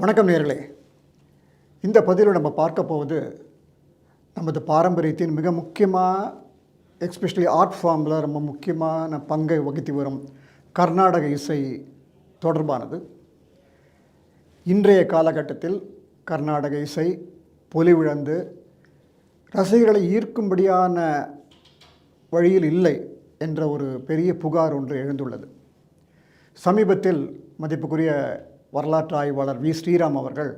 வணக்கம் நேயர்களே. இந்த பதிவில் நம்ம பார்க்க போவது நமது பாரம்பரியத்தின் மிக முக்கியமாக, எஸ்பெஷலி ஆர்ட் ஃபார்மில் ரொம்ப முக்கியமான பங்கை வகித்து வரும் கர்நாடக இசை தொடர்பானது. இன்றைய காலகட்டத்தில் கர்நாடக இசை பொலிவிழந்து ரசிகர்களை ஈர்க்கும்படியான வழியில் இல்லை என்ற ஒரு பெரிய புகார் ஒன்று எழுந்துள்ளது. சமீபத்தில் மதிப்புக்குரிய வரலாற்று ஆய்வாளர் வி ஸ்ரீராம் அவர்கள்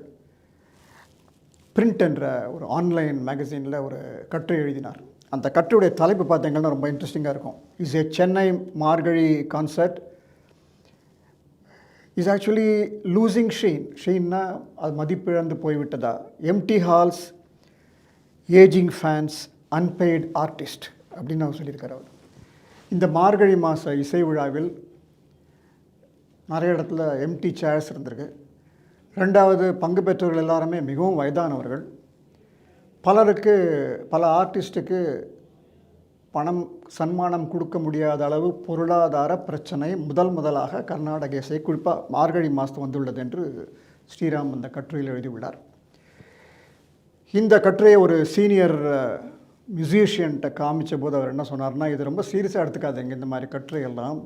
பிரிண்ட் என்ற ஒரு ஆன்லைன் மேகசினில் ஒரு கட்டுரை எழுதினார். அந்த கட்டுரையுடைய தலைப்பு பார்த்தீங்கன்னா ரொம்ப இன்ட்ரெஸ்டிங்காக இருக்கும். Is a Chennai Margazhi concert is actually losing ஷெயின்னா அது மதிப்பிழந்து போய்விட்டதா, empty halls, ageing fans, unpaid artist அப்படின்னு அவர் சொல்லியிருக்கார். அவர் இந்த மார்கழி மாத இசை விழாவில் நிறைய இடத்துல எம்டி சேர்ஸ் இருந்திருக்கு. ரெண்டாவது, பங்கு பெற்றவர்கள் எல்லாருமே மிகவும் வயதானவர்கள். பல ஆர்டிஸ்ட்டுக்கு பணம் சன்மானம் கொடுக்க முடியாத அளவு பொருளாதார பிரச்சனை முதலாக கர்நாடக இசை குறிப்பாக மார்கழி மாதம் வந்துள்ளது என்று ஸ்ரீராம் அந்த கட்டுரையில் எழுதியுள்ளார். இந்த கட்டுரையை ஒரு சீனியர் மியூசிஷியன்ட்ட காமிச்ச போது அவர் என்ன சொன்னார்னா, இது ரொம்ப சீரியஸாக எடுத்துக்காதீங்க இந்த மாதிரி கட்டுரையெல்லாம்.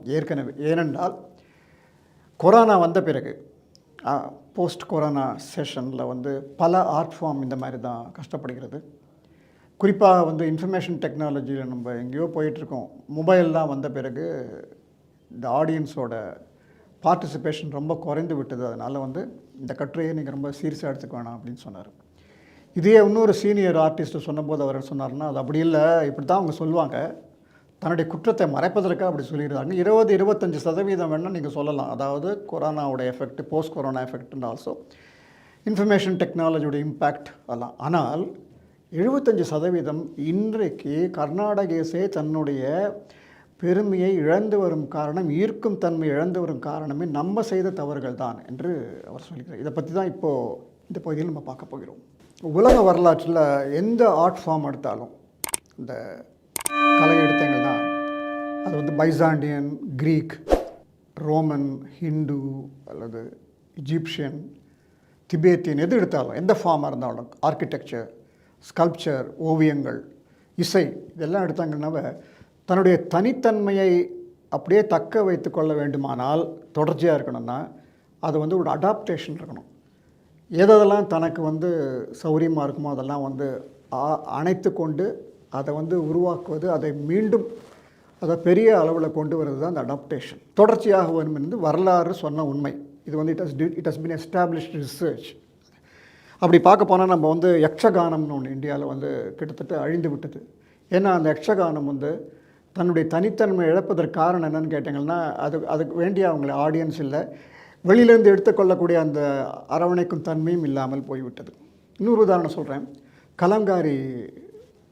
ஏனென்றால் கொரோனா வந்த பிறகு போஸ்ட் கொரோனா செஷனில் பல ஆர்ட் ஃபார்ம் இந்த மாதிரி தான் கஷ்டப்படுகிறது. குறிப்பாக இன்ஃபர்மேஷன் டெக்னாலஜியில் நம்ம எங்கேயோ போயிட்டுருக்கோம். மொபைல்லாம் வந்த பிறகு இந்த ஆடியன்ஸோட பார்ட்டிசிபேஷன் ரொம்ப குறைந்து விட்டது. அதனால் இந்த கட்டுரையை நீங்கள் ரொம்ப சீரியஸாக எடுத்துக்க வேணாம் அப்படின்னு சொன்னார். இதே இன்னொரு சீனியர் ஆர்டிஸ்ட்டு சொன்னபோது அவர் சொன்னார்னா, அது அப்படி இல்லை, இப்படி தான் அவங்க சொல்லுவாங்க, தன்னுடைய குற்றத்தை மறைப்பதற்காக அப்படி சொல்லிடுறாங்க. 20-25% வேணால் நீங்கள் சொல்லலாம். அதாவது கொரோனாவோட effect, post corona effect and also information டெக்னாலஜியோட இம்பேக்ட் அதெல்லாம். ஆனால் 75% இன்றைக்கு கர்நாடக இசை தன்னுடைய பெருமையை இழந்து வரும் காரணம், ஈர்க்கும் தன்மை இழந்து வரும் காரணமே நம்ம செய்த தவறுகள் தான் என்று அவர் சொல்லிக்கிறார். இதை பற்றி தான் இப்போது இந்த பகுதியில் நம்ம பார்க்க போகிறோம். உலக வரலாற்றில் எந்த ஆர்ட் ஃபார்ம் எடுத்தாலும், இந்த கலை எடுத்தீங்கன்னா அது பைசாண்டியன், கிரீக், ரோமன், ஹிந்து அல்லது இஜிப்சியன், திபேத்தியன், எது எடுத்தாலும், எந்த ஃபார்மாக இருந்தாலும், ஆர்கிடெக்சர், ஸ்கல்ப்சர், ஓவியங்கள், இசை, இதெல்லாம் எடுத்தாங்கன்னாவே தன்னுடைய தனித்தன்மையை அப்படியே தக்க வைத்து கொள்ள வேண்டுமானால், தொடர்ச்சியாக இருக்கணும்னா அது ஒரு அடாப்டேஷன் இருக்கணும். எதெல்லாம் தனக்கு சௌரியமாக இருக்குமோ அதெல்லாம் அணைத்து கொண்டு அதை உருவாக்குவது, அதை மீண்டும் அதை பெரிய அளவில் கொண்டு வருவது தான் அந்த அடாப்டேஷன். தொடர்ச்சியாக வரும் என்று வரலாறு சொன்ன உண்மை. இது it has been established research. அப்படி பார்க்க போனால் நம்ம யக்ஷகானம்னு ஒன்று இந்தியாவில் கிட்டத்தட்ட அழிந்து விட்டது. ஏன்னா அந்த யக்ஷகானம் தன்னுடைய தனித்தன்மை இழப்பதற்கு காரணம் என்னன்னு கேட்டிங்கன்னா, அதுக்கு வேண்டிய அவங்கள ஆடியன்ஸ் இல்லை, வெளியிலேருந்து எடுத்துக்கொள்ளக்கூடிய அந்த அரவணைக்கும் தன்மையும் இல்லாமல் போய்விட்டது. இன்னொரு உதாரணம் சொல்கிறேன். கலங்காரி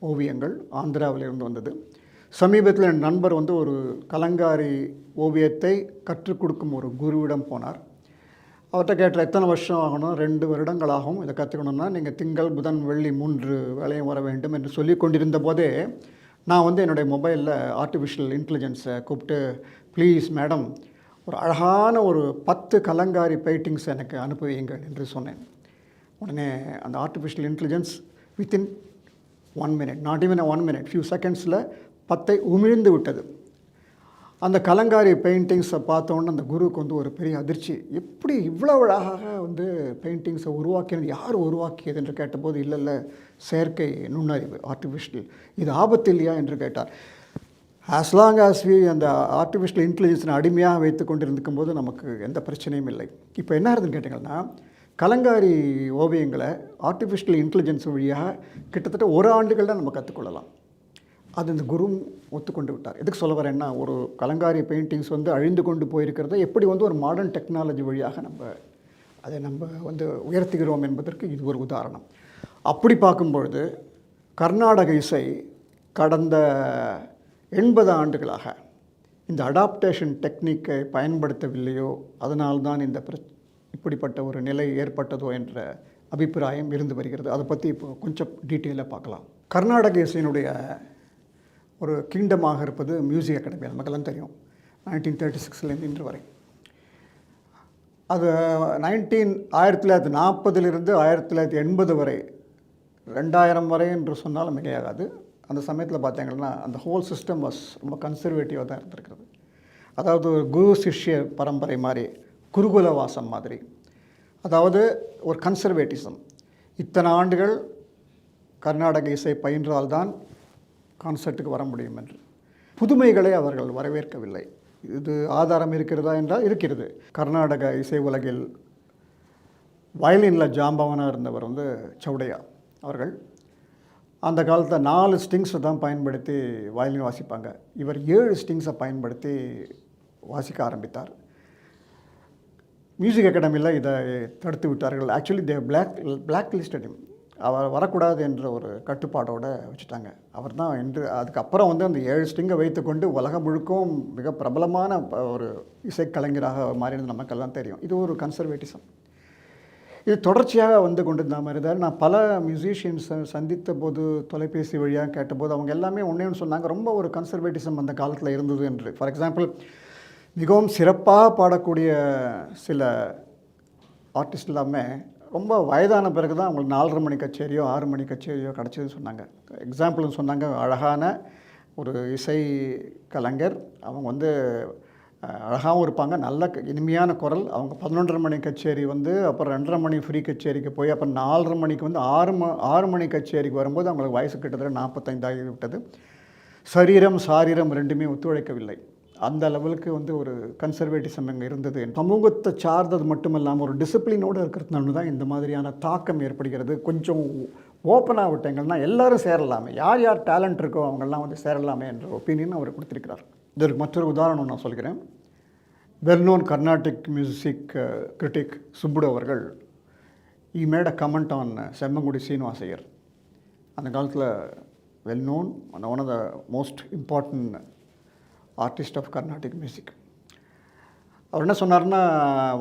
ஓவியங்கள் ஆந்திராவிலிருந்து வந்தது. சமீபத்தில் என் நண்பர் ஒரு கலங்காரி ஓவியத்தை கற்றுக் கொடுக்கும் ஒரு குருவிடம் போனார். அவர்கிட்ட கேட்ட, எத்தனை வருஷம் ஆகணும்? 2 வருடங்கள் ஆகும் இதை கற்றுக்கணுன்னா, நீங்கள் திங்கள், புதன், வெள்ளி 3 வேளையும் வர வேண்டும் என்று சொல்லி கொண்டிருந்த போதே நான் என்னுடைய மொபைலில் ஆர்டிஃபிஷியல் இன்டெலிஜென்ஸை கூப்பிட்டு, ப்ளீஸ் மேடம், ஒரு அழகான ஒரு 10 கலங்காரி பெயிண்டிங்ஸ் எனக்கு அனுப்புவீங்கள் என்று சொன்னேன். உடனே அந்த artificial intelligence within 1 minute, not even 1 minute, few செகண்ட்ஸில் 10 உமிழ்ந்து விட்டது. அந்த கலங்காரி பெயிண்டிங்ஸை பார்த்தோன்னே அந்த குருவுக்கு ஒரு பெரிய அதிர்ச்சி. எப்படி இவ்வளோ அழகாக பெயிண்டிங்ஸை உருவாக்கினது, யார் உருவாக்கியது என்று கேட்டபோது, இல்லை செயற்கை நுண்ணறிவு, ஆர்டிஃபிஷியல், இது ஆபத்து இல்லையா என்று கேட்டார். ஆஸ் லாங் ஆஸ் வி அந்த ஆர்டிஃபிஷியல் இன்டெலிஜென்ஸை அடிமையாக வைத்து கொண்டிருக்கும் போது நமக்கு எந்த பிரச்சனையும் இல்லை. இப்போ என்ன ஆகுதுன்னு கேட்டிங்கன்னா, கலங்காரி ஓவியங்களை ஆர்டிஃபிஷியல் இன்டெலிஜென்ஸ் வழியாக கிட்டத்தட்ட 1 ஆண்டுகள் தான் நம்ம கற்றுக்கொள்ளலாம். அது இந்த குரு ஒத்துக்கொண்டு விட்டார். எதுக்கு சொல்ல வரேன்னா, ஒரு கலங்காரி பெயிண்டிங்ஸ் அழிந்து கொண்டு போயிருக்கிறத எப்படி ஒரு மாடர்ன் டெக்னாலஜி வழியாக அதை உயர்த்துகிறோம் என்பதற்கு இது ஒரு உதாரணம். அப்படி பார்க்கும்பொழுது கர்நாடக இசை கடந்த 80 ஆண்டுகளாக இந்த அடாப்டேஷன் டெக்னிக்கை பயன்படுத்தவில்லையோ, அதனால்தான் இப்படிப்பட்ட ஒரு நிலை ஏற்பட்டதோ என்ற அபிப்பிராயம் இருந்து வருகிறது. அதை பற்றி இப்போ கொஞ்சம் டீட்டெயிலாக பார்க்கலாம். கர்நாடக இசையினுடைய ஒரு கிங்டமாக இருப்பது மியூசிக் அகாடமி. நமக்கெல்லாம் தெரியும், 1936 இன்று வரை. அது 1940 1980 வரை 2000 வரை என்று சொன்னாலும் மிகையாகாது. அந்த சமயத்தில் பார்த்தீங்கன்னா அந்த ஹோல் சிஸ்டம் வாஸ் ரொம்ப கன்சர்வேட்டிவாக தான் இருந்திருக்கிறது. அதாவது ஒரு குரு சிஷ்ய பரம்பரை மாதிரி, குருகுல வாசம் மாதிரி. அதாவது ஒரு கன்சர்வேட்டிசம். இத்தனை ஆண்டுகள் கர்நாடக இசை பயின்றால்தான் கான்சர்ட்டுக்கு வர முடியும் என்று. புதுமைகளை அவர்கள் வரவேற்கவில்லை. இது ஆதாரம் இருக்கிறதா என்றால் இருக்கிறது. கர்நாடக இசை உலகில் வயலினில் ஜாம்பவனாக இருந்தவர் சௌடையா அவர்கள். அந்த காலத்தில் 4 ஸ்ட்ரிங்ஸை தான் பயன்படுத்தி வயலின் வாசிப்பாங்க. இவர் 7 ஸ்ட்ரிங்ஸை பயன்படுத்தி வாசிக்க ஆரம்பித்தார். மியூசிக் அகாடமியில் இதை தடுத்து விட்டார்கள். Actually they blacklisted him. அவர் வரக்கூடாது என்ற ஒரு கட்டுப்பாடோடு வச்சுட்டாங்க. அவர் தான் என்று அதுக்கப்புறம் அந்த 7 ஸ்ட்ரிங்கை வைத்துக்கொண்டு உலகம் முழுக்கவும் மிக பிரபலமான ஒரு இசைக்கலைஞராக மாறினது நமக்கெல்லாம் தெரியும். இது ஒரு கன்சர்வேட்டிசம். இது தொடர்ச்சியாக கொண்டிருந்த மாதிரி தான். நான் பல மியூசிஷியன்ஸை சந்தித்த போது, தொலைபேசி வழியாக கேட்டபோது அவங்க எல்லாமே ஒன்றே சொன்னாங்க, ரொம்ப ஒரு கன்சர்வேட்டிசம் அந்த காலத்தில் இருந்தது என்று. ஃபார் எக்ஸாம்பிள், மிகவும் சிறப்பாக பாடக்கூடிய சில ஆர்டிஸ்ட் எல்லாமே ரொம்ப வயதான பிறகு தான் அவங்களுக்கு 4:30 மணி கச்சேரியோ 6 மணி கச்சேரியோ கிடச்சிதுன்னு சொன்னாங்க. எக்ஸாம்பிள்னு சொன்னாங்க, அழகான ஒரு இசை கலைஞர், அவங்க அழகாகவும் இருப்பாங்க, நல்ல இனிமையான குரல். அவங்க 11:30 மணி கச்சேரி அப்புறம் 2:30 மணி ஃப்ரீ கச்சேரிக்கு போய் அப்புறம் 4:30 மணிக்கு 6 மணி கச்சேரிக்கு வரும்போது அவங்களுக்கு வயசு கிட்டத்தட்ட 45 ஆகிவிட்டது. சரீரம் சாரீரம் ரெண்டுமே ஒத்துழைக்கவில்லை. அந்த லெவலுக்கு ஒரு கன்சர்வேட்டிசம் அங்கே இருந்தது. சமூகத்தை சார்ந்தது மட்டும் இல்லாமல் ஒரு டிசிப்ளினோடு இருக்கிறதுனால தான் இந்த மாதிரியான தாக்கம் ஏற்படுகிறது. கொஞ்சம் ஓப்பனாக விட்டீங்கன்னா எல்லோரும் சேரலாமே, யார் யார் டேலண்ட் இருக்கோ அவங்கெல்லாம் சேரலாமே என்ற ஒப்பீனியன் அவர் கொடுத்திருக்கிறார். இதற்கு மற்றொரு உதாரணம் நான் சொல்கிறேன். Well known Carnatic music critic Subbudu அவர்கள் he made a comment on Semmangudi Srinivasa Iyer. அந்த காலத்தில் well known one of the most important artist of Carnatic music. அவர் என்ன சொன்னார்னா,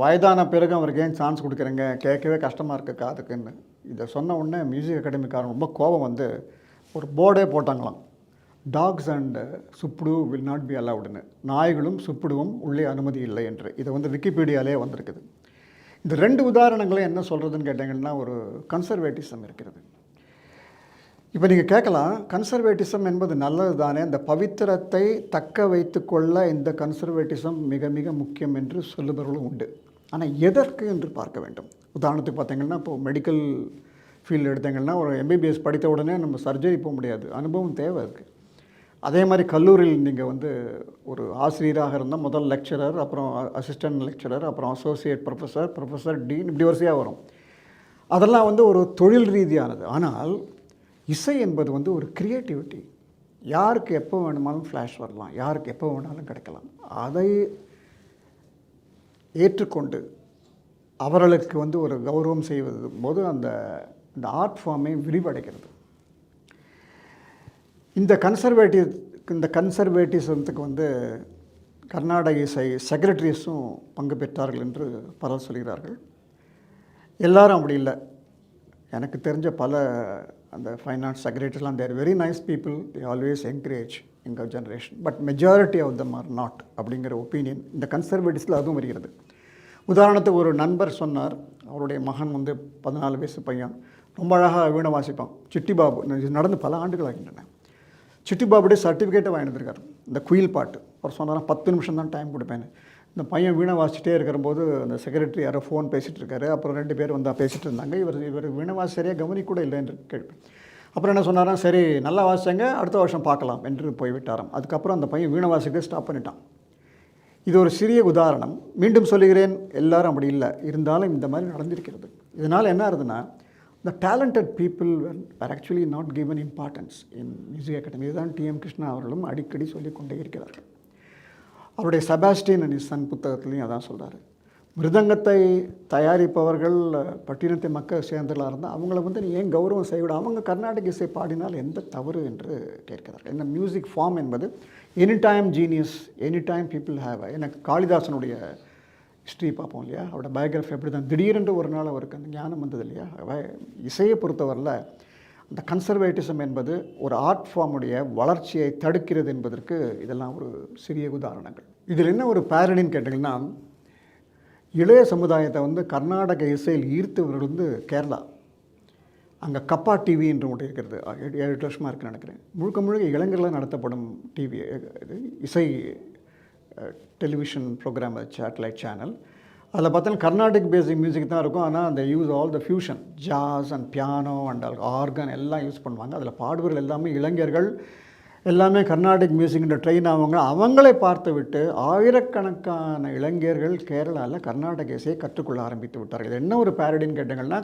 வயதான பிறகு அவருக்கு ஏன் சான்ஸ் கொடுக்குறீங்க, கேட்கவே கஷ்டமாக இருக்குது காதுக்குன்னு. இதை சொன்ன உடனே மியூசிக் அகாடமிக்காரன் ரொம்ப கோபம் ஒரு போர்டே போட்டாங்களாம், dogs and Subbudu will not be அலவுடுன்னு. நாய்களும் சுப்புடுவும் உள்ளே அனுமதி இல்லை என்று. இதை விக்கிபீடியாலே வந்திருக்குது. இந்த 2 உதாரணங்களும் என்ன சொல்கிறதுன்னு கேட்டிங்கன்னா, ஒரு கன்சர்வேட்டிசம் இருக்கிறது. இப்போ நீங்கள் கேட்கலாம், கன்சர்வேட்டிசம் என்பது நல்லது தானே, இந்த பவித்திரத்தை தக்க வைத்து கொள்ள இந்த கன்சர்வேட்டிசம் மிக மிக முக்கியம் என்று சொல்லுபவர்களும் உண்டு. ஆனால் எதற்கு என்று பார்க்க வேண்டும். உதாரணத்துக்கு பார்த்தீங்கன்னா, இப்போது மெடிக்கல் ஃபீல்டு எடுத்தீங்கன்னா, ஒரு எம்பிபிஎஸ் படித்த உடனே நம்ம சர்ஜரி போக முடியாது, அனுபவம் தேவை இருக்குது. அதே மாதிரி கல்லூரியில் நீங்கள் ஒரு ஆசிரியராக இருந்தால் முதல் லெக்சரர், அப்புறம் அசிஸ்டன்ட் லெக்சரர், அப்புறம் அசோசியேட் ப்ரொஃபஸர், ப்ரொஃபஸர், டீன், இப்படி வரிசையாக வரும். அதெல்லாம் ஒரு தொழில் ரீதியானது. ஆனால் இசை என்பது ஒரு க்ரியேட்டிவிட்டி. யாருக்கு எப்போ வேணுமாலும் ஃப்ளாஷ் வரலாம், யாருக்கு எப்போ வேணாலும் கிடைக்கலாம். அதை ஏற்றுக்கொண்டு அவர்களுக்கு ஒரு கௌரவம் செய்வது போது அந்த ஆர்ட் ஃபார்மை விரிவடைகிறது. இந்த கன்சர்வேட்டிசத்துக்கு கர்நாடக இசை செக்ரட்டரிஸும் பங்கு பெற்றார்கள் என்று பலர் சொல்கிறார்கள். எல்லாரும் அப்படி இல்லை. எனக்கு தெரிஞ்ச பல அந்த ஃபைனான்ஸ் செக்ரட்டரிஸ்லாம் they're very nice people, they always encourage எங்கள் generation, but majority of them are not அப்படிங்கிற ஒப்பீனியன் இந்த கன்சர்வேட்டிவ்ஸில் அதுவும் வருகிறது. உதாரணத்துக்கு ஒரு நண்பர் சொன்னார், அவருடைய மகன் 14 வயசு பையன், ரொம்ப அழகாக வீணை வாசிப்பான், சிட்டி பாபு. இது நடந்து பல ஆண்டுகள் ஆகின்றன. சிட்டி பாபுடைய சர்டிஃபிகேட்டை வாங்கிட்டுருக்காரு இந்த குயில் பாட்டு. அவர் சொன்னார் 10 நிமிஷம் தான் டைம் கொடுப்பேன்னு. இந்த பையன் வீணை வாசிச்சிட்டே இருக்கிறபோது அந்த செக்ரட்டரி யாரோ ஃபோன் பேசிகிட்டு இருக்காரு. அப்புறம் 2 பேர் பேசிகிட்டு இருந்தாங்க. இவர் வீணை வாசி சரியாக கவனிக்க கூட இல்லை என்று கேள்வி. அப்புறம் என்ன சொன்னாராம், சரி நல்லா வாசிச்சாங்க, அடுத்த வருஷம் பார்க்கலாம் என்று போய்விட்டாராம். அதுக்கப்புறம் அந்த பையன் வீணை வாசிக்கவே ஸ்டாப் பண்ணிட்டான். இது ஒரு சிறிய உதாரணம். மீண்டும் சொல்லுகிறேன், எல்லாரும் அப்படி இல்லை, இருந்தாலும் இந்த மாதிரி நடந்திருக்கிறது. இதனால் என்ன ஆகுதுன்னா, the talented people were actually not given importance in music academy. இதுதான் டிஎம் கிருஷ்ணா அவர்களும் அடிக்கடி சொல்லிக் கொண்டே இருக்கிறார்கள். அவருடைய செபாஸ்டியன் அண்ட் சன் புத்தகத்துலேயும் அதான் சொல்கிறாரு. மிருதங்கத்தை தயாரிப்பவர்கள் பட்டினத்தை மக்கள் சேர்ந்தலாக இருந்தால் அவங்கள நீ ஏன் கௌரவம் செய்யவிட, அவங்க கர்நாடக இசை பாடினால் எந்த தவறு என்று கேட்கிறார்கள். இந்த மியூசிக் ஃபார்ம் என்பது any time genius, any time people have. எனக்கு காளிதாசனுடைய ஹிஸ்ட்ரி பார்ப்போம் இல்லையா, அவரோட பயோகிராஃபி அப்படி தான். திடீரென்று ஒரு நாள் அவருக்கு அந்த ஞானம் வந்தது இல்லையா. இசையை பொறுத்தவரையில் அந்த கன்சர்வேட்டிசம் என்பது ஒரு ஆர்ட் ஃபார்முடைய வளர்ச்சியை தடுக்கிறது என்பதற்கு இதெல்லாம் ஒரு சிறிய உதாரணங்கள். இதில் என்ன ஒரு பேரடின்னு கேட்டிங்கன்னா, இளைய சமுதாயத்தை வந்து கர்நாடக இசையில் ஈர்த்தவர்கள் வந்து கேரளா. அங்கே கப்பா டிவி என்று ஒன்று இருக்கிறது. 7 வருஷமாக இருக்குன்னு நினைக்கிறேன். முழுக்க முழுக்க இளைஞர்களால் நடத்தப்படும் டிவி, இது இசை டெலிவிஷன் ப்ரோக்ராம், சேட்டலைட் சேனல். அதில் பார்த்தீங்கன்னா கர்நாடிக் பேசிக் மியூசிக் தான் இருக்கும். ஆனால் அந்த use all the fusion, jazz and piano and organ எல்லாம் யூஸ் பண்ணுவாங்க. அதில் பாடுவர்கள் எல்லாமே இளைஞர்கள், எல்லாமே கர்நாடிக் மியூசிக்கின்ற ட்ரெயின் ஆவாங்க. அவங்களை பார்த்து விட்டு ஆயிரக்கணக்கான இளைஞர்கள் கேரளாவில் கர்நாடக இசையை கற்றுக்கொள்ள ஆரம்பித்து விட்டார்கள். இது என்ன ஒரு பேரடின்னு கேட்டிங்கன்னா,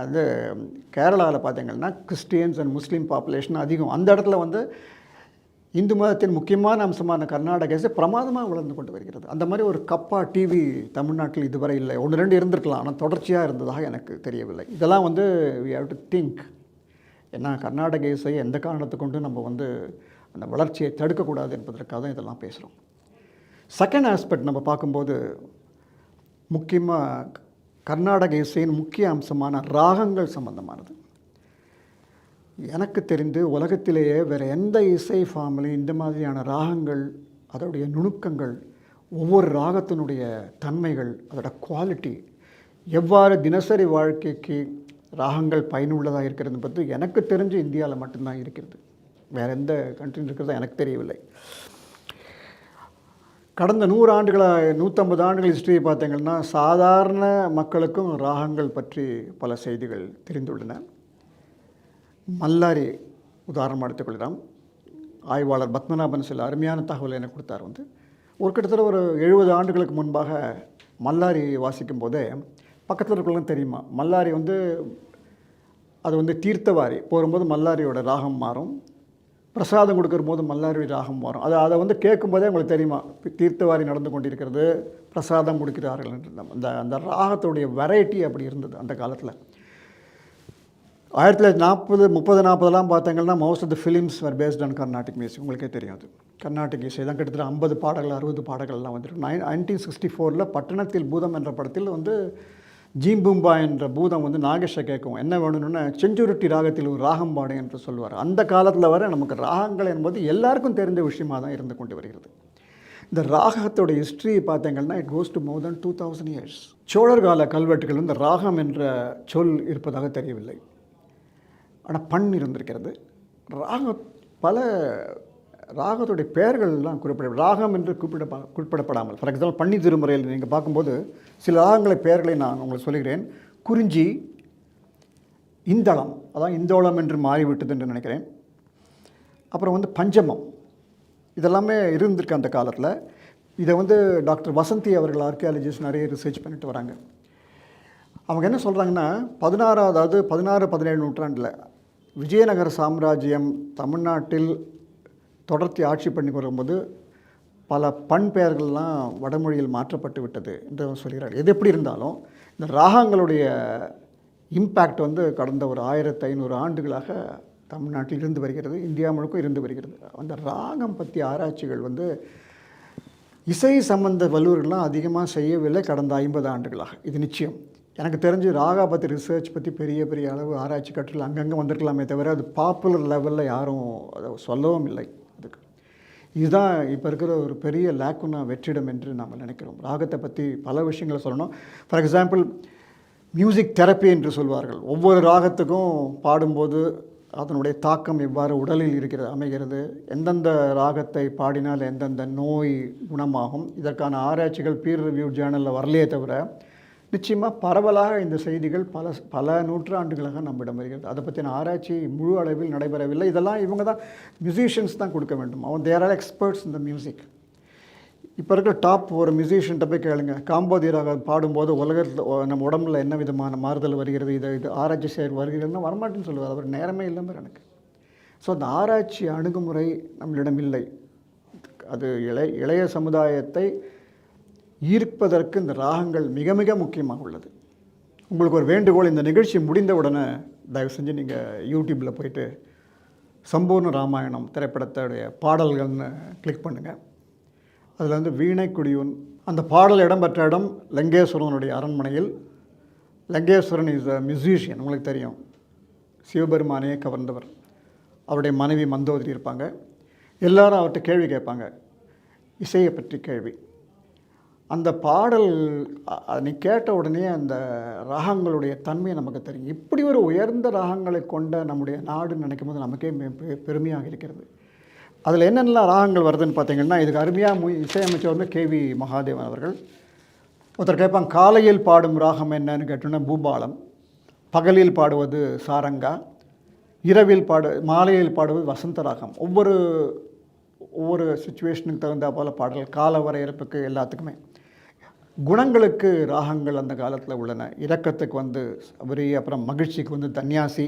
அது கேரளாவில் பார்த்தீங்கன்னா கிறிஸ்டியன்ஸ் அண்ட் முஸ்லீம் பாப்புலேஷன் அதிகம். அந்த இடத்துல வந்து இந்து மதத்தின் முக்கியமான அம்சமான கர்நாடக இசை பிரமாதமாக வளர்ந்து கொண்டு வருகிறது. அந்த மாதிரி ஒரு கப்பா டிவி தமிழ்நாட்டில் இதுவரை இல்லை. 1-2 இருந்திருக்கலாம், ஆனால் தொடர்ச்சியாக இருந்ததாக எனக்கு தெரியவில்லை. இதெல்லாம் வந்து வி ஹேவ் டு திங்க். ஏன்னா கர்நாடக இசையை எந்த காரணத்தை கொண்டு நம்ம வந்து அந்த வளர்ச்சியை தடுக்கக்கூடாது என்பதற்காக தான் இதெல்லாம் பேசுகிறோம். செகண்ட் ஆஸ்பெக்ட் நம்ம பார்க்கும்போது, முக்கியமாக கர்நாடக இசையின் முக்கிய அம்சமான ராகங்கள் சம்பந்தமானது. எனக்கு தெரிந்து உலகத்திலேயே வேறு எந்த இசை ஃபார்ம்லையும் இந்த மாதிரியான ராகங்கள், அதோடைய நுணுக்கங்கள், ஒவ்வொரு ராகத்தினுடைய தன்மைகள், அதோட குவாலிட்டி, எவ்வாறு தினசரி வாழ்க்கைக்கு ராகங்கள் பயனுள்ளதாக இருக்கிறது பற்றி எனக்கு தெரிஞ்சு இந்தியாவில் மட்டும்தான் இருக்கிறது. வேறு எந்த கண்ட்ரியில் இருக்கிறதா எனக்கு தெரியவில்லை. கடந்த 100 ஆண்டுகளாக 150 ஆண்டுகள் ஹிஸ்டரியை பார்த்தீங்கன்னா சாதாரண மக்களுக்கும் ராகங்கள் பற்றி பல செய்திகள் தெரிந்துள்ளன. மல்லாரி உதாரணமாக எடுத்துக்கொள்ளலாம். ஆய்வாளர் பத்மநாபன் சில அருமையான தகவல் எனக்கு கொடுத்தார். வந்து ஒரு கிட்டத்தட்ட ஒரு 70 ஆண்டுகளுக்கு முன்பாக மல்லாரி வாசிக்கும் போதே பக்கத்தில் இருக்கிறவங்க தெரியுமா, மல்லாரி வந்து அது வந்து தீர்த்தவாரி போகும்போது மல்லாரியோட ராகம் மாறும், பிரசாதம் கொடுக்குற போது மல்லாரி ராகம் மாறும். அதை வந்து கேட்கும்போதே உங்களுக்கு தெரியுமா, தீர்த்தவாரி நடந்து கொண்டிருக்கிறது, பிரசாதம் கொடுக்கிறார்கள் என்று. அந்த ராகத்துடைய வெரைட்டி அப்படி இருந்தது அந்த காலத்தில். 1940-30-40 பார்த்தீங்கன்னா most of the films were based on Carnatic music. உங்களுக்கே தெரியும், அது கர்நாடிக் இசை தான். கிட்டத்தட்ட 50 பாடல்கள் 60 பாடல்கள்லாம் வந்துருக்கு. 1964 பட்டணத்தில் பூதம் என்ற படத்தில் வந்து ஜீம்பூம்பா என்ற பூதம் வந்து நாகேஷை கேட்கும், என்ன வேணும்னு செஞ்சுருட்டி ராகத்தில் ஒரு ராகம் பாடு என்று சொல்வார். அந்த காலத்தில் வர நமக்கு ராகங்கள் என்பது எல்லாருக்கும் தெரிந்த விஷயமாக தான் இருந்து கொண்டு வருகிறது. இந்த ராகத்தோட ஹிஸ்ட்ரி பார்த்தீங்கன்னா it goes to more than 2000 years. சோழர் கால கல்வெட்டுகள் இந்த ராகம் என்ற சொல் இருப்பதாக தெரியவில்லை, ஆனால் பண் இருந்திருக்கிறது. பல ராகத்துடைய பெயர்கள்லாம் ராகம் என்று குறிப்பிடப்படாமல், ஃபார் எக்ஸாம்பிள் பன்னி திருமுறையில் நீங்கள் பார்க்கும்போது சில ராகங்களை பெயர்களை நான் உங்களுக்கு சொல்லுகிறேன். குறிஞ்சி, இந்தளம், அதான் இந்தோளம் என்று மாறிவிட்டது என்று நினைக்கிறேன். அப்புறம் வந்து பஞ்சமம், இதெல்லாமே இருந்திருக்கு அந்த காலத்தில். இதை வந்து டாக்டர் வசந்தி அவர்கள் ஆர்கியாலஜிஸ்ட் நிறைய ரிசர்ச் பண்ணிட்டு வராங்க. அவங்க என்ன சொல்கிறாங்கன்னா 16-17 நூற்றாண்டில் விஜயநகர சாம்ராஜ்யம் தமிழ்நாட்டில் தொடர்ச்சி ஆட்சி பண்ணி வரும்போது பல பண் பெயர்கள்லாம் வடமொழியில் மாற்றப்பட்டு விட்டது என்று சொல்கிறார். எது எப்படி இருந்தாலும் இந்த ராகங்களுடைய இம்பேக்ட் வந்து கடந்த ஒரு 1500 ஆண்டுகளாக தமிழ்நாட்டில் இருந்து வருகிறது, இந்தியா முழுக்க இருந்து வருகிறது. அந்த ராகம் பற்றி ஆராய்ச்சிகள் வந்து இசை சம்பந்த வல்லுவர்கள்லாம் அதிகமாக செய்யவில்லை கடந்த 50 ஆண்டுகளாக. இது நிச்சயம். எனக்கு தெரிஞ்சு ராகா பற்றி ரிசர்ச் பற்றி பெரிய அளவு ஆராய்ச்சி கட்டுரைகள் அங்கங்கே வந்திருக்கலாமே தவிர அது பாப்புலர் லெவலில் யாரும் அதை சொல்லவும் இல்லை. அதுக்கு இதுதான் இப்போ இருக்கிற ஒரு பெரிய லேக்குனா வெற்றிடம் என்று நாம் நினைக்கிறோம். ராகத்தை பற்றி பல விஷயங்களை சொல்லணும். ஃபார் எக்ஸாம்பிள் மியூசிக் தெரப்பி என்று சொல்வார்கள். ஒவ்வொரு ராகத்துக்கும் பாடும்போது அதனுடைய தாக்கம் எவ்வாறு உடலில் அமைகிறது, எந்தெந்த ராகத்தை பாடினால் எந்தெந்த நோய் குணமாகும், இதற்கான ஆராய்ச்சிகள் பீர் ரிவ்யூ ஜேர்னலில் வரலையே தவிர நிச்சயமாக பரவலாக இந்த செய்திகள் பல நூற்றாண்டுகளாக நம்மிடம் வருகிறது. அதை பற்றின ஆராய்ச்சி முழு அளவில் நடைபெறவில்லை. இதெல்லாம் இவங்க தான் மியூசிஷியன்ஸ் தான் கொடுக்க வேண்டும். தேர் ஆர் எக்ஸ்பர்ட்ஸ் இந்த மியூசிக். இப்போ இருக்கிற டாப் ஒரு மியூசிஷியன்ட்ட போய் கேளுங்க, காம்போதி ராகம் பாடும்போது உலகத்தில் நம்ம உடம்புல என்ன விதமான மாறுதல் வருகிறது, இது ஆராய்ச்சி செய்ய வருகிறதுன்னா வரமாட்டேன்னு சொல்லுவார். அவர் நேரமே இல்லாமல் எனக்கு. ஸோ அந்த ஆராய்ச்சி அணுகுமுறை நம்மளிடம் இல்லை. அது இளைய சமுதாயத்தை ஈர்ப்பதற்கு இந்த ராகங்கள் மிக மிக முக்கியமாக உள்ளது. உங்களுக்கு ஒரு வேண்டுகோள், இந்த நிகழ்ச்சி முடிந்த உடனே தயவு செஞ்சு நீங்கள் யூடியூப்பில் போயிட்டு சம்பூர்ண ராமாயணம் திரைப்படத்துடைய பாடல்கள்னு கிளிக் பண்ணுங்கள். அதில் வந்து வீணை குடியூன் அந்த பாடல் இடம்பெற்ற இடம் லங்கேஸ்வரனுடைய அரண்மனையில். லங்கேஸ்வரன் இஸ் அ மியூசிஷியன், உங்களுக்கு தெரியும், சிவபெருமானையே கவர்ந்தவர். அவருடைய மனைவி மந்தோதரி இருப்பாங்க. எல்லாரும் அவர்கிட்ட கேள்வி கேட்பாங்க, இசையை பற்றி கேள்வி. அந்த பாடல் நீ கேட்ட உடனே அந்த ராகங்களுடைய தன்மை நமக்கு தெரியும். இப்படி ஒரு உயர்ந்த ராகங்களை கொண்ட நம்முடைய நாடுன்னு நினைக்கும் போது நமக்கே பெருமையாக இருக்கிறது. அதில் என்னென்னலாம் ராகங்கள் வருதுன்னு பார்த்தீங்கன்னா, இதுக்கு அருமையாக இசையமைச்சர் வந்து கேவி மகாதேவன் அவர்கள். ஒருத்தர் கேட்பாங்க, காலையில் பாடும் ராகம் என்னன்னு கேட்டோன்னா பூபாலம், பகலில் பாடுவது சாரங்கா, இரவில் மாலையில் பாடுவது வசந்த ராகம். ஒவ்வொரு சுச்சுவேஷனுக்கு தகுந்த போல் பாடல், கால வரையறுப்புக்கு எல்லாத்துக்குமே. குணங்களுக்கு ராகங்கள் அந்த காலத்தில் உள்ளன. இரக்கத்துக்கு வந்து சபரி, அப்புறம் மகிழ்ச்சிக்கு வந்து தன்யாசி,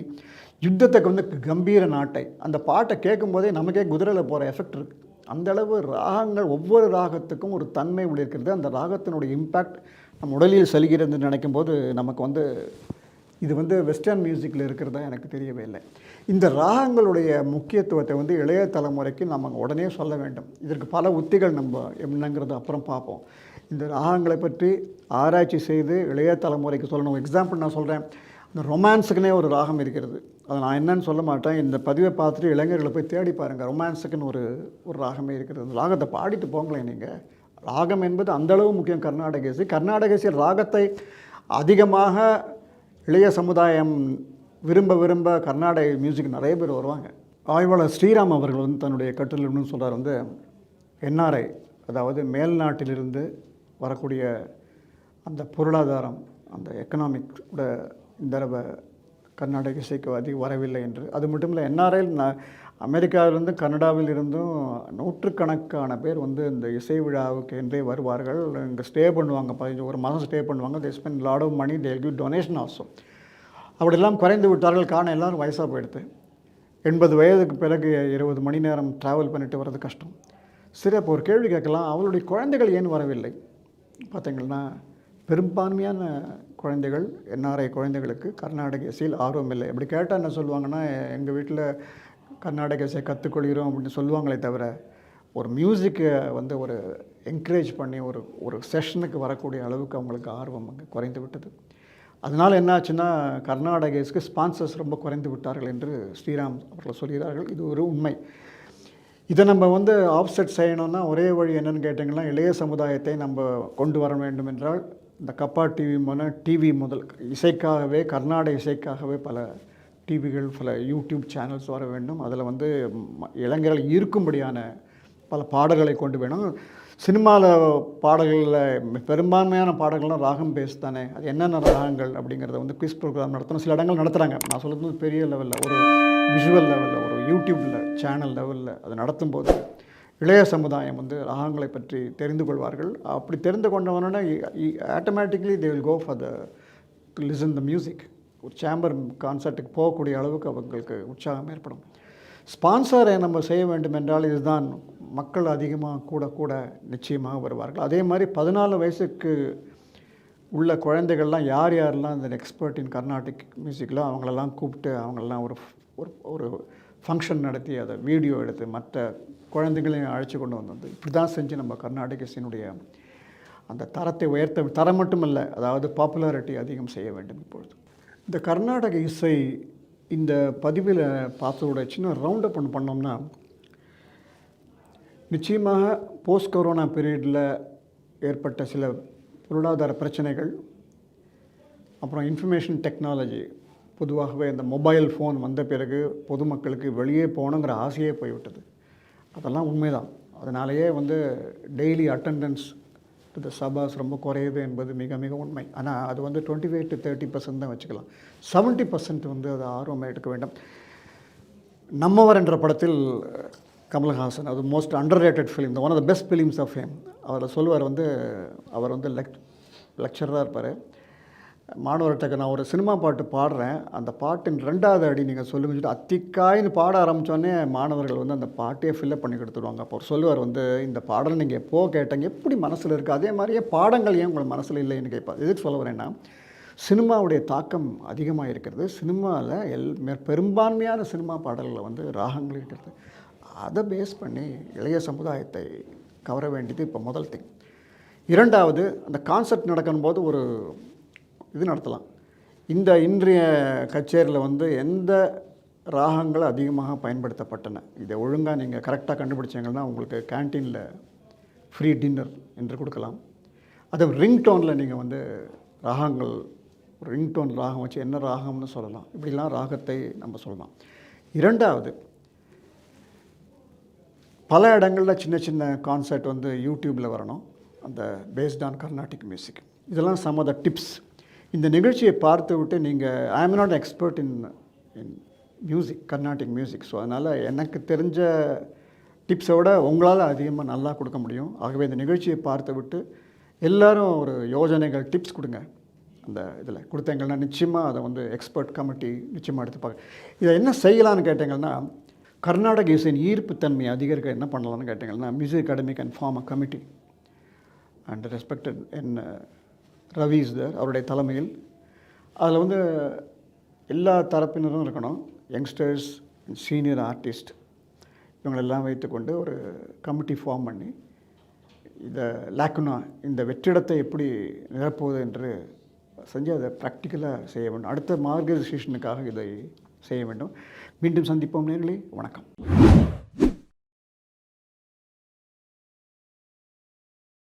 யுத்தத்துக்கு வந்து கம்பீர நாட்டை. அந்த பாட்டை கேட்கும்போதே நமக்கே குதிரையில் போகிற எஃபெக்ட் இருக்குது. அந்தளவு ராகங்கள் ஒவ்வொரு ராகத்துக்கும் ஒரு தன்மை உள்ள இருக்கிறது. அந்த ராகத்தினுடைய இம்பேக்ட் நம்ம உடலில் செல்கிறதுன்னு நினைக்கும் போது நமக்கு வந்து இது வந்து வெஸ்டர்ன் மியூசிக்கில் இருக்கிறதா எனக்கு தெரியவே இல்லை. இந்த ராகங்களுடைய முக்கியத்துவத்தை வந்து இளைய தலைமுறைக்கு நம்ம உடனே சொல்ல வேண்டும். இதற்கு பல உத்திகள் நம்ம என்னங்கிறது அப்புறம் பார்ப்போம். இந்த ராகங்களை பற்றி ஆராய்ச்சி செய்து இளைய தலைமுறைக்கு சொல்லணும். எக்ஸாம்பிள் நான் சொல்கிறேன், இந்த ரொமான்ஸுக்குன்னே ஒரு ராகம் இருக்கிறது. அதை நான் என்னன்னு சொல்ல மாட்டேன். இந்த பதிவை பார்த்துட்டு இளைஞர்களை போய் தேடி பாருங்கள். ரொமான்ஸுக்குன்னு ஒரு ராகமே இருக்கிறது. அந்த ராகத்தை பாடிட்டு போங்களேன் நீங்கள். ராகம் என்பது அந்தளவு முக்கியம். கர்நாடக இசை, கர்நாடக இசை ராகத்தை அதிகமாக இளைய சமுதாயம் விரும்ப கர்நாடக மியூசிக் நிறைய பேர் வருவாங்க. ஆய்வாளர் ஸ்ரீராம் அவர்கள் வந்து தன்னுடைய கட்டுரைன்னு சொல்கிறார், வந்து என்ஆர்ஐ, அதாவது மேல்நாட்டிலிருந்து வரக்கூடிய அந்த பொருளாதாரம், அந்த எக்கனாமிக் இந்த தடவை கர்நாடக இசைக்கு அதிகம் வரவில்லை என்று. அது மட்டும் இல்லை, என்ஆர்ஐயில் அமெரிக்காவிலிருந்து கனடாவில் இருந்தும் நூற்றுக்கணக்கான பேர் வந்து இந்த இசை விழாவுக்கு என்றே வருவார்கள். இங்கே ஸ்டே பண்ணுவாங்க, 11 மாதம் ஸ்டே பண்ணுவாங்க. They spend lot of money, they give donation also. அப்படியெல்லாம் குறைந்து விட்டார்கள். காரணம் எல்லோரும் வயசாக போயிடுது. 80 வயதுக்கு பிறகு 20 மணி நேரம் ட்ராவல் பண்ணிட்டு வர்றது கஷ்டம். சரி, அப்போ ஒரு கேள்வி கேட்கலாம், அவளுடைய குழந்தைகள் ஏன் வரவில்லை? பார்த்தீங்கன்னா பெரும்பான்மையான குழந்தைகள், என்ஆர்ஐ குழந்தைகளுக்கு கர்நாடக இசையில் ஆர்வம் இல்லை. அப்படி கேட்டால் என்ன சொல்லுவாங்கன்னா, எங்கள் வீட்டில் கர்நாடக இசை கற்றுக்கொள்கிறோம் அப்படின்னு சொல்லுவாங்களே தவிர, ஒரு மியூசிக்கை வந்து ஒரு என்கரேஜ் பண்ணி ஒரு செஷனுக்கு வரக்கூடிய அளவுக்கு அவங்களுக்கு ஆர்வம் அங்கே குறைந்து விட்டது. அதனால் என்னாச்சுன்னா, கர்நாடக இசைக்கு ஸ்பான்சர்ஸ் ரொம்ப குறைந்து விட்டார்கள் என்று ஸ்ரீராம் அவர்கள் சொல்கிறார்கள். இது ஒரு உண்மை. இதை நம்ம வந்து ஆஃப்செட் செய்யணும்னா ஒரே வழி என்னென்னு கேட்டிங்கன்னா, இளைய சமுதாயத்தை நம்ம கொண்டு வர வேண்டும் என்றால் இந்த கப்பா டிவி முதல் இசைக்காகவே, கர்நாடக இசைக்காகவே பல டிவிகள், பல யூடியூப் சேனல்ஸ் வர வேண்டும். அதில் வந்து இளைஞர்கள் ஈர்க்கும்படியான பல பாடல்களை கொண்டு வேணும். சினிமாவில் பாடல்களில் பெரும்பான்மையான பாடல்கள்லாம் ராகம் பேஸ் தானே. அது என்னென்ன ராகங்கள் அப்படிங்கிறத வந்து குவிஸ் ப்ரோக்ராம் நடத்தணும். சில இடங்கள் நடத்துகிறாங்க. நான் சொல்கிறது பெரிய லெவலில், ஒரு விஷுவல் லெவலில், ஒரு யூடியூப்பில் சேனல் லெவலில் அது நடத்தும்போது இளைய சமுதாயம் வந்து ராகங்களை பற்றி தெரிந்து கொள்வார்கள். அப்படி தெரிந்து கொண்டவனே automatically they will go for to listen the music. ஒரு சேம்பர் கான்சர்ட்டுக்கு போகக்கூடிய அளவுக்கு அவங்களுக்கு உற்சாகம் ஏற்படும். ஸ்பான்சரை நம்ம செய்ய வேண்டும் என்றால் இதுதான், மக்கள் அதிகமாக கூட நிச்சயமாக வருவார்கள். அதே மாதிரி 14 வயசுக்கு உள்ள குழந்தைகள்லாம் யாரெல்லாம் இந்த எக்ஸ்பர்ட் இன் கர்நாடிக் மியூசிக்கில் அவங்களெல்லாம் கூப்பிட்டு அவங்களெல்லாம் ஒரு ஃபங்க்ஷன் நடத்தி அதை வீடியோ எடுத்து மற்ற குழந்தைகளையும் அழைச்சி கொண்டு வந்தது. இப்படி தான் செஞ்சு நம்ம கர்நாடக இசையினுடைய அந்த தரத்தை தரம் மட்டும் இல்லை, அதாவது பாப்புலாரிட்டி அதிகம் செய்ய வேண்டும். இப்பொழுது இந்த கர்நாடக இசை இந்த பதிவில் பார்த்ததோட சின்ன ரவுண்ட் அப் ஒன்று பண்ணோம்னா, நிச்சயமாக போஸ்ட் கொரோனா பீரியடில் ஏற்பட்ட சில பொருளாதார பிரச்சனைகள், அப்புறம் இன்ஃபர்மேஷன் டெக்னாலஜி, பொதுவாகவே இந்த மொபைல் ஃபோன் வந்த பிறகு பொதுமக்களுக்கு வெளியே போகணுங்கிற ஆசையே போய்விட்டது. அதெல்லாம் உண்மைதான். அதனாலேயே வந்து டெய்லி அட்டெண்டன்ஸ் டு த சபாஸ் ரொம்ப குறையுது என்பது மிக மிக உண்மை. ஆனால் அது வந்து 25 to 30% தான் வச்சுக்கலாம். 70% வந்து அது ஆர்வமாக எடுக்க வேண்டும். நம்மவர் என்ற படத்தில் கமல்ஹாசன், அது most underrated film, one of the best films of fame. அவர் சொல்லுவார் வந்து, அவர் வந்து லெக்சராக இருப்பார். மாணவர்கிட்ட நான் ஒரு சினிமா பாட்டு பாடுறேன், அந்த பாட்டின் 2வது அடி நீங்கள் சொல்லுங்க சொல்லிட்டு அத்திக்காயின்னு பாட ஆரம்பித்தோடனே மாணவர்கள் வந்து அந்த பாட்டையே ஃபில்லப் பண்ணி கொடுத்துருவாங்க. அப்போ அவர் சொல்லுவார் வந்து, இந்த பாடல் நீங்கள் எப்போ கேட்டீங்க, எப்படி மனசில் இருக்குது, அதே மாதிரியே பாடங்கள் ஏன் உங்கள் மனசில் இல்லைன்னு கேட்பார். எதுக்கு சொல்ல வரேன்னா, சினிமாவுடைய தாக்கம் அதிகமாக இருக்கிறது. சினிமாவில் பெரும்பான்மையான சினிமா பாடல்களில் வந்து ராகங்கள் இருக்கிறது. அதை பேஸ் பண்ணி இளைய சமுதாயத்தை கவர வேண்டியது இப்போ முதல் திங். 2வது, அந்த கான்செப்ட் நடக்கும்போது ஒரு இது நடத்தலாம். இன்றைய கச்சேரியில் வந்து எந்த ராகங்கள் அதிகமாக பயன்படுத்தப்பட்டன, இதை ஒழுங்காக நீங்கள் கரெக்டாக கண்டுபிடிச்சிங்கன்னா உங்களுக்கு கேன்டீனில் ஃப்ரீ டின்னர் என்று கொடுக்கலாம். அதை ரிங்டோனில் நீங்கள் வந்து ராகங்கள் ரிங்டோன் ராகம் வச்சு என்ன ராகம்னு சொல்லலாம். இப்படிலாம் ராகத்தை நம்ம சொல்லலாம். இரண்டாவது, பல இடங்களில் சின்ன சின்ன கான்சர்ட் வந்து யூடியூப்பில் வரணும், அந்த பேஸ்ட் ஆன் கர்நாடிக் மியூசிக். இதெல்லாம் சம் ஆஃப் த டிப்ஸ். இந்த நிகழ்ச்சியை பார்த்து விட்டு நீங்கள் I am not expert in music, Carnatic music. So அதனால் எனக்கு தெரிஞ்ச டிப்ஸை விட உங்களால் அதிகமாக நல்லா கொடுக்க முடியும். ஆகவே இந்த நிகழ்ச்சியை பார்த்து விட்டு எல்லோரும் ஒரு யோஜனைகள், டிப்ஸ் கொடுங்க. அந்த இதில் கொடுத்தீங்கன்னா நிச்சயமாக அதை வந்து எக்ஸ்பர்ட் கமிட்டி நிச்சயமாக எடுத்துப்பாங்க. இதை என்ன செய்யலான்னு கேட்டிங்கன்னா, கர்நாடக இசையின் ஈர்ப்புத்தன்மையை அதிகரிக்க என்ன பண்ணலான்னு கேட்டிங்கன்னா, Music Academy can form a committee and respected N Ravi is there, அவருடைய தலைமையில். அதில் வந்து எல்லா தரப்பினரும் இருக்கணும், யங்ஸ்டர்ஸ், சீனியர் ஆர்டிஸ்ட், இவங்களெல்லாம் வைத்துக்கொண்டு ஒரு கமிட்டி ஃபார்ம் பண்ணி இதை லேக்குனா, இந்த வெற்றிடத்தை எப்படி நிரப்புவது என்று செஞ்சு அதை ப்ராக்டிக்கலாக செய்ய வேண்டும். அடுத்த மார்கரைசேஷனுக்காக இதை செய்ய வேண்டும். மீண்டும் சந்திப்போம் நேயர்களே, வணக்கம்.